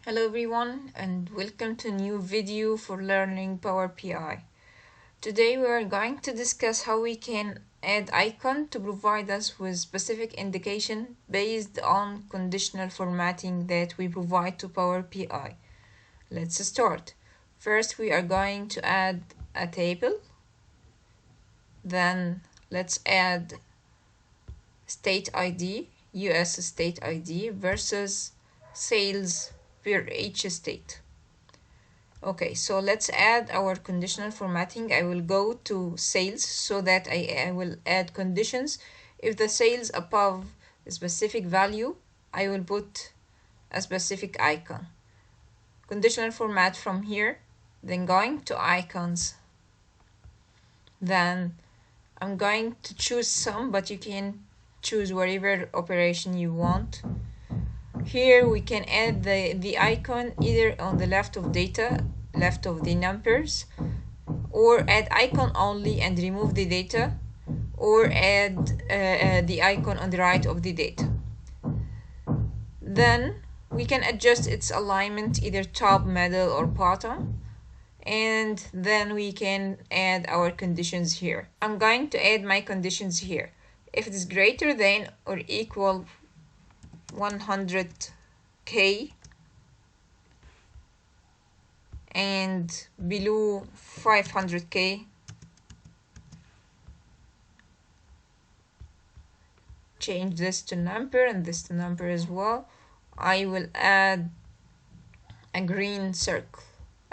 Hello everyone and welcome to a new video for learning Power BI. Today we are going to discuss how we can add icon to provide us with specific indication based on conditional formatting that we provide to Power BI. Let's start. First we are going to add a table. Then let's add state ID, US state ID versus sales per each state. Okay, so let's add our conditional formatting. I will go to sales so that I will add conditions. If the sales above a specific value, I will put a specific icon. Conditional format from here, then going to icons. Then I'm going to choose some, but you can choose whatever operation you want. Here we can add the icon either on the left of data, left of the numbers, or add icon only and remove the data, or add the icon on the right of the data. Then we can adjust its alignment either top, middle, or bottom, and then we can add our conditions here. I'm going to add my conditions here. If it is greater than or equal 100K and below 500K, change this to number and this to number as well. I will add a green circle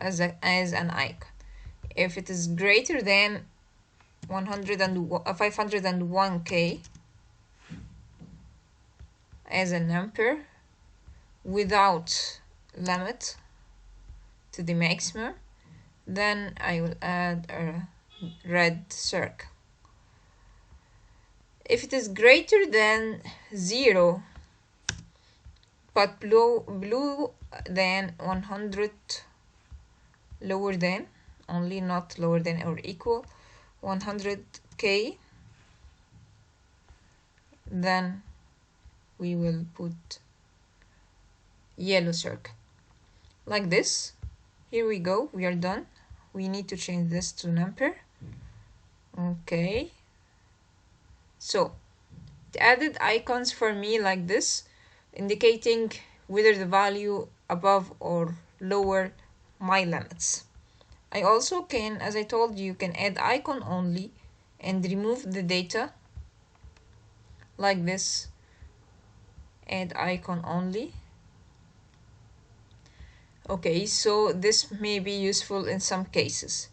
as an icon. If it is greater than 501K as a number without limit to the maximum, then I will add a red circle. If it is greater than 0 but below than 100, lower than, only not lower than or equal 100K, then we will put yellow circle like this. Here we go, we are done. We need to change this to number. Okay, so it added icons for me like this, indicating whether the value above or lower my limits. I also can, as I told you, can add icon only and remove the data like this. Add icon only. Okay, so this may be useful in some cases.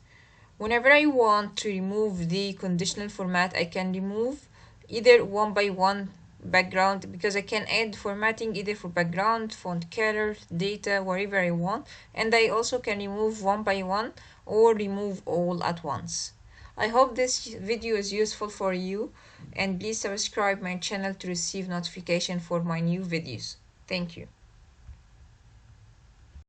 Whenever I want to remove the conditional format, I can remove either one by one background, because I can add formatting either for background, font color, data, wherever I want, and I also can remove one by one or remove all at once. I hope this video is useful for you, and please subscribe my channel to receive notification for my new videos. Thank you.